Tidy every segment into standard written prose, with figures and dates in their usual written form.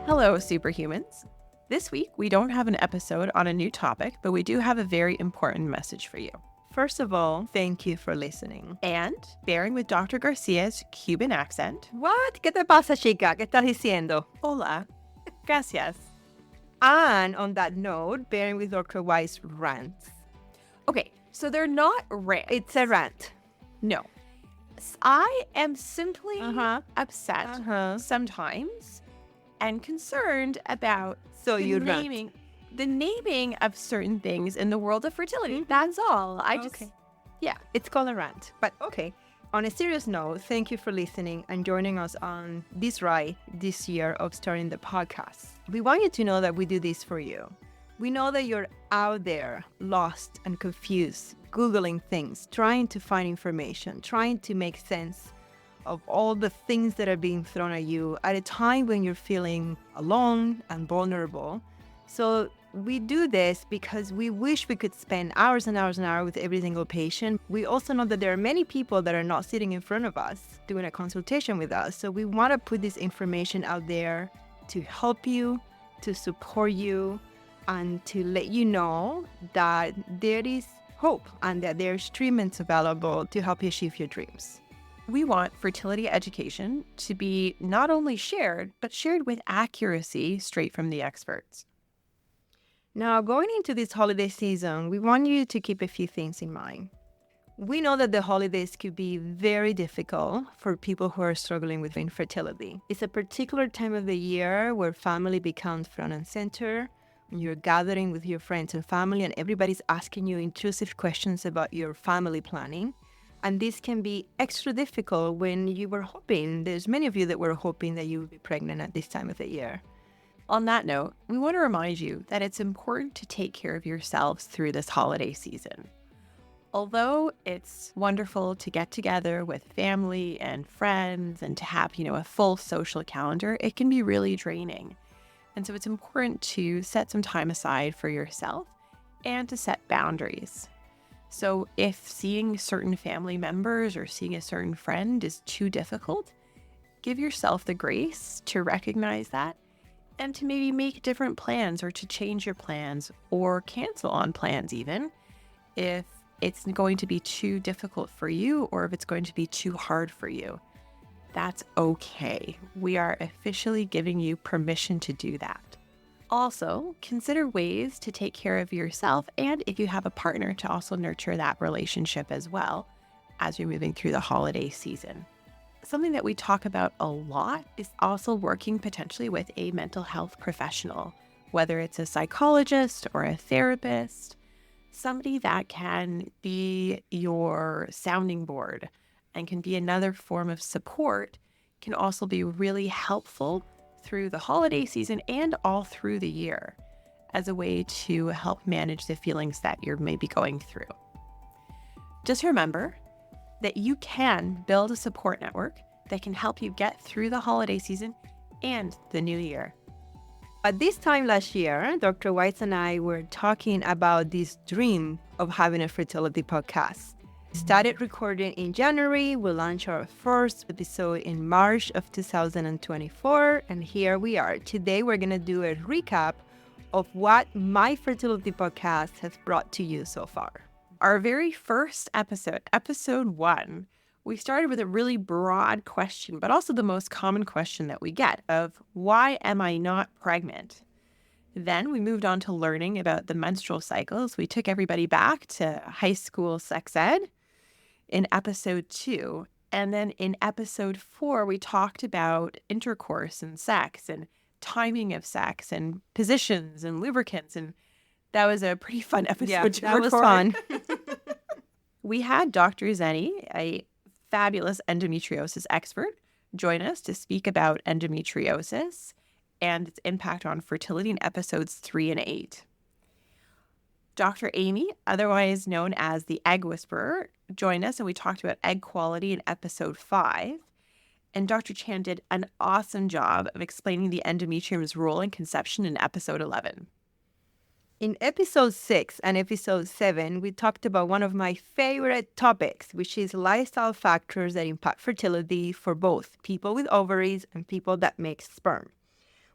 Hello, superhumans. This week, we don't have an episode on a new topic, but we do have a very important message for you. First of all, thank you for listening. And, bearing with Dr. Garcia's Cuban accent, What? ¿Qué te pasa, chica? ¿Qué estás diciendo? hola, gracias. And on that note, bearing with Dr. Wais rants. Okay, so they're not rants. It's a rant. No. I am simply Uh-huh. upset Uh-huh. sometimes and concerned about So you rant. the naming of certain things in the world of fertility. That's all. Okay. Yeah, it's called a rant. But okay, on a serious note, thank you for listening and joining us on this ride this year of starting the podcast. We want you to know that we do this for you. We know that you're out there, lost and confused, Googling things, trying to find information, trying to make sense of all the things that are being thrown at you at a time when you're feeling alone and vulnerable. So we do this because we wish we could spend hours and hours and hours with every single patient. We also know that there are many people that are not sitting in front of us doing a consultation with us. So we want to put this information out there to help you, to support you, and to let you know that there is hope and that there's treatments available to help you achieve your dreams. We want fertility education to be not only shared, but shared with accuracy straight from the experts. Now, going into this holiday season, we want you to keep a few things in mind. We know that the holidays could be very difficult for people who are struggling with infertility. It's a particular time of the year where family becomes front and center. When you're gathering with your friends and family and everybody's asking you intrusive questions about your family planning. And this can be extra difficult when you were hoping, there's many of you that were hoping that you would be pregnant at this time of the year. On that note, we want to remind you that it's important to take care of yourselves through this holiday season. Although it's wonderful to get together with family and friends and to have, a full social calendar, it can be really draining. And so it's important to set some time aside for yourself and to set boundaries. So if seeing certain family members or seeing a certain friend is too difficult, give yourself the grace to recognize that and to maybe make different plans or to change your plans or cancel on plans even if it's going to be too difficult for you or if it's going to be too hard for you. That's okay. We are officially giving you permission to do that. Also, consider ways to take care of yourself and if you have a partner to also nurture that relationship as well as you're moving through the holiday season. Something that we talk about a lot is also working potentially with a mental health professional, whether it's a psychologist or a therapist, somebody that can be your sounding board and can be another form of support, can also be really helpful through the holiday season and all through the year as a way to help manage the feelings that you're maybe going through. Just remember that you can build a support network that can help you get through the holiday season and the new year. At this time last year, Dr. Wais and I were talking about this dream of having a fertility podcast. We started recording in January. We launched our first episode in March of 2024. And here we are. Today, we're going to do a recap of what my fertility podcast has brought to you so far. Our very first episode, episode 1, we started with a really broad question, but also the most common question that we get of why am I not pregnant? Then we moved on to learning about the menstrual cycles. We took everybody back to high school sex ed in episode 2. And then in episode 4, we talked about intercourse and sex and timing of sex and positions and lubricants. And that was a pretty fun episode to record. That was fun. We had Dr. Zenny, a fabulous endometriosis expert, join us to speak about endometriosis and its impact on fertility in episodes 3 and 8. Dr. Amy, otherwise known as the Egg Whisperer, joined us and we talked about egg quality in episode 5. And Dr. Chan did an awesome job of explaining the endometrium's role in conception in episode 11. In episode 6 and episode 7, we talked about one of my favorite topics, which is lifestyle factors that impact fertility for both people with ovaries and people that make sperm.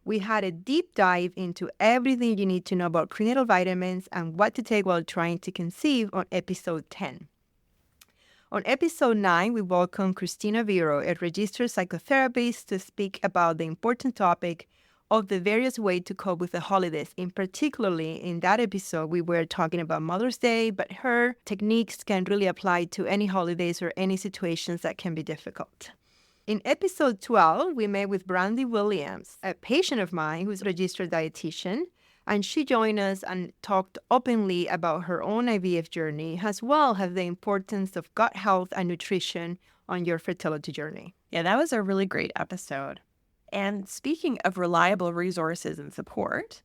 We had a deep dive into everything you need to know about prenatal vitamins and what to take while trying to conceive on episode 10. On episode 9, we welcome Christina Viro, a registered psychotherapist, to speak about the important topic of the various ways to cope with the holidays. In particularly, in that episode, we were talking about Mother's Day, but her techniques can really apply to any holidays or any situations that can be difficult. In episode 12, we met with Brandy Williams, a patient of mine who's a registered dietitian, and she joined us and talked openly about her own IVF journey, as well as the importance of gut health and nutrition on your fertility journey. Yeah, that was a really great episode. And speaking of reliable resources and support,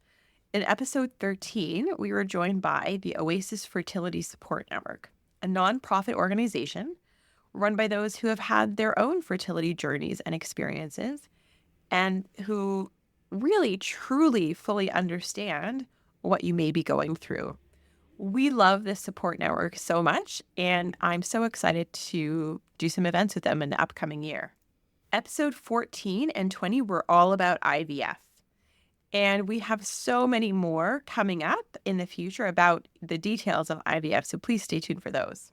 in episode 13, we were joined by the Oasis Fertility Support Network, a nonprofit organization run by those who have had their own fertility journeys and experiences and who really, truly, fully understand what you may be going through. We love this support network so much, and I'm so excited to do some events with them in the upcoming year. Episode 14 and 20 were all about IVF. And we have so many more coming up in the future about the details of IVF, so please stay tuned for those.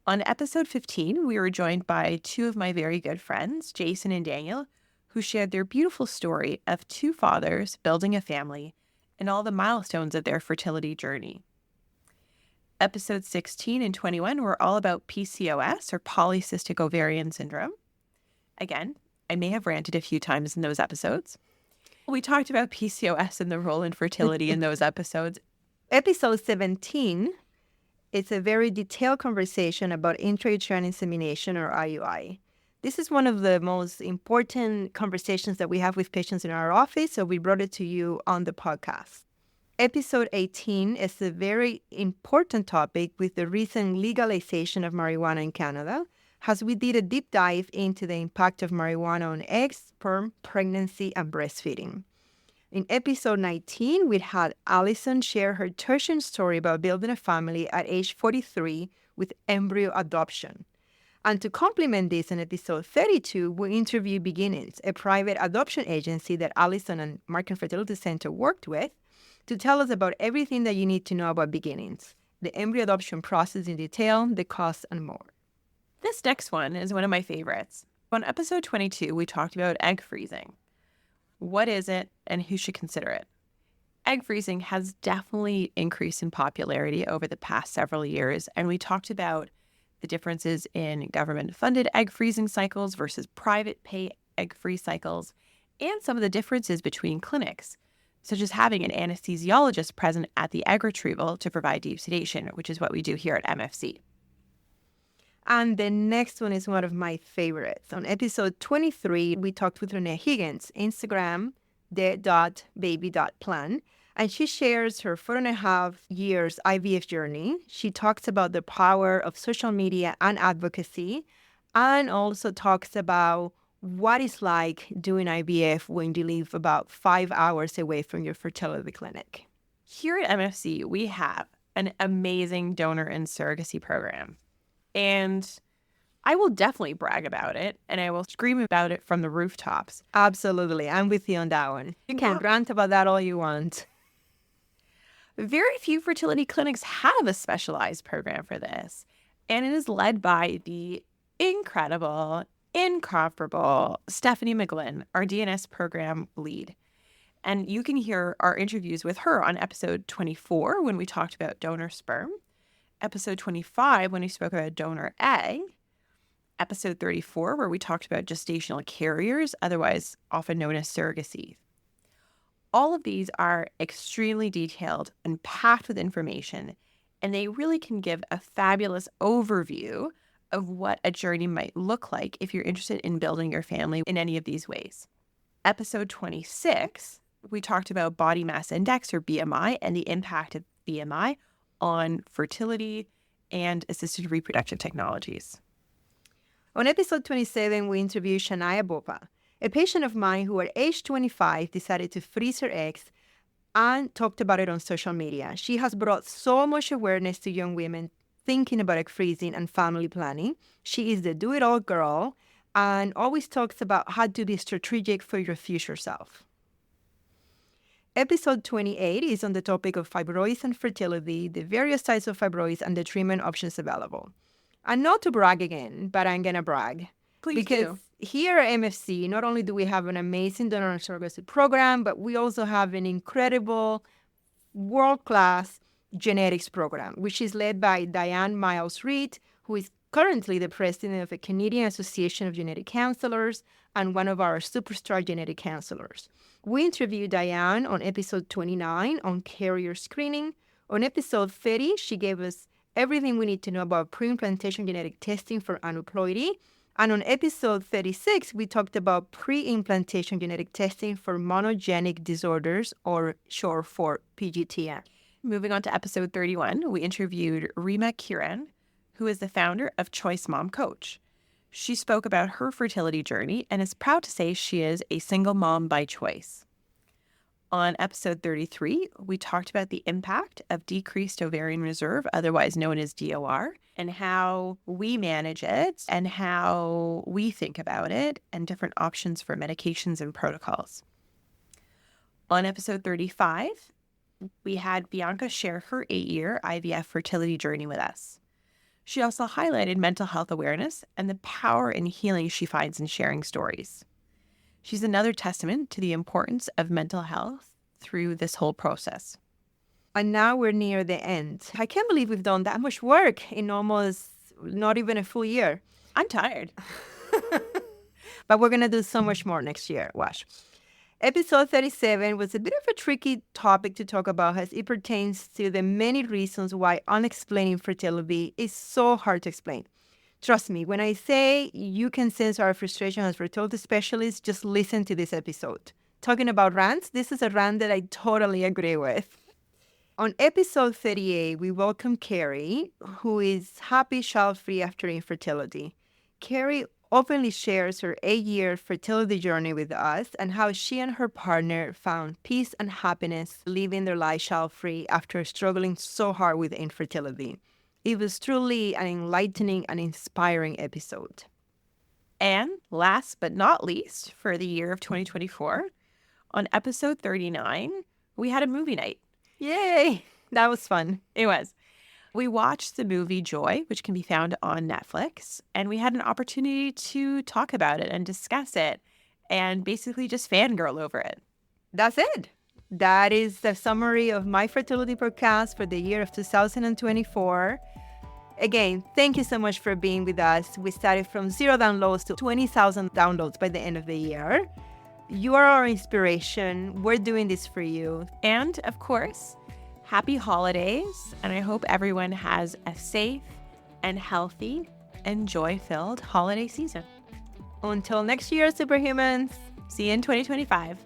On episode 15, we were joined by two of my very good friends, Jason and Daniel, who shared their beautiful story of two fathers building a family and all the milestones of their fertility journey. Episodes 16 and 21 were all about PCOS, or polycystic ovarian syndrome. Again, I may have ranted a few times in those episodes. We talked about PCOS and the role in fertility in those episodes. Episode 17 is a very detailed conversation about intrauterine insemination, or IUI. This is one of the most important conversations that we have with patients in our office, so we brought it to you on the podcast. Episode 18 is a very important topic with the recent legalization of marijuana in Canada, as we did a deep dive into the impact of marijuana on eggs, sperm, pregnancy, and breastfeeding. In episode 19, we had Allison share her tertian story about building a family at age 43 with embryo adoption. And to complement this, in episode 32, we interviewed Beginnings, a private adoption agency that Allison and Markham Fertility Center worked with, to tell us about everything that you need to know about Beginnings, the embryo adoption process in detail, the cost, and more. This next one is one of my favorites. On episode 22, we talked about egg freezing. What is it and who should consider it? Egg freezing has definitely increased in popularity over the past several years, and we talked about the differences in government-funded egg freezing cycles versus private pay egg freeze cycles, and some of the differences between clinics, such as having an anesthesiologist present at the egg retrieval to provide deep sedation, which is what we do here at MFC. And the next one is one of my favorites. On episode 23, we talked with Renee Higgins, Instagram, the.baby.plan, and she shares her 4.5 years IVF journey. She talks about the power of social media and advocacy, and also talks about what it's like doing IVF when you live about 5 hours away from your fertility clinic. Here at MFC, we have an amazing donor and surrogacy program. And I will definitely brag about it, and I will scream about it from the rooftops. Absolutely. I'm with you on that one. You can rant about that all you want. Very few fertility clinics have a specialized program for this, and it is led by the incredible, incomparable Stephanie McGlynn, our DNS program lead. And you can hear our interviews with her on episode 24 when we talked about donor sperm, episode 25 when we spoke about donor egg, episode 34 where we talked about gestational carriers, otherwise often known as surrogacy. All of these are extremely detailed and packed with information, and they really can give a fabulous overview of what a journey might look like if you're interested in building your family in any of these ways. Episode 26, we talked about body mass index, or BMI, and the impact of BMI on fertility and assisted reproductive technologies. On episode 27, we interviewed Shania Bopa, a patient of mine who at age 25 decided to freeze her eggs and talked about it on social media. She has brought so much awareness to young women thinking about egg freezing and family planning. She is the do-it-all girl, and always talks about how to be strategic for your future self. Episode 28 is on the topic of fibroids and fertility, the various types of fibroids, and the treatment options available. And not to brag again, but I'm going to brag. Please because do. Here at MFC, not only do we have an amazing donor and surrogacy program, but we also have an incredible world-class genetics program, which is led by Diane Miles-Reid, who is currently the president of the Canadian Association of Genetic Counselors and one of our superstar genetic counselors. We interviewed Diane on episode 29 on carrier screening. On episode 30, she gave us everything we need to know about pre-implantation genetic testing for aneuploidy. And on episode 36, we talked about pre-implantation genetic testing for monogenic disorders, or short for PGTM. Moving on to episode 31, we interviewed Rima Kiran, who is the founder of Choice Mom Coach. She spoke about her fertility journey and is proud to say she is a single mom by choice. On episode 33, we talked about the impact of decreased ovarian reserve, otherwise known as DOR, and how we manage it and how we think about it and different options for medications and protocols. On episode 35, we had Bianca share her 8-year IVF fertility journey with us. She also highlighted mental health awareness and the power and healing she finds in sharing stories. She's another testament to the importance of mental health through this whole process. And now we're near the end. I can't believe we've done that much work in almost not even a full year. I'm tired. But we're going to do so much more next year. Watch. Episode 37 was a bit of a tricky topic to talk about as it pertains to the many reasons why unexplained infertility is so hard to explain. Trust me, when I say you can sense our frustration as fertility specialists, just listen to this episode. Talking about rants, this is a rant that I totally agree with. On episode 38, we welcome Carrie, who is happy child-free after infertility. Carrie openly shares her 8-year fertility journey with us and how she and her partner found peace and happiness living their life child-free after struggling so hard with infertility. It was truly an enlightening and inspiring episode. And last but not least, for the year of 2024, on episode 39, we had a movie night. Yay! That was fun. It was. We watched the movie Joy, which can be found on Netflix, and we had an opportunity to talk about it and discuss it and basically just fangirl over it. That's it. That is the summary of my fertility podcast for the year of 2024. Again, thank you so much for being with us. We started from 0 downloads to 20,000 downloads by the end of the year. You are our inspiration. We're doing this for you. And of course, happy holidays. And I hope everyone has a safe and healthy and joy-filled holiday season. Until next year, superhumans. See you in 2025.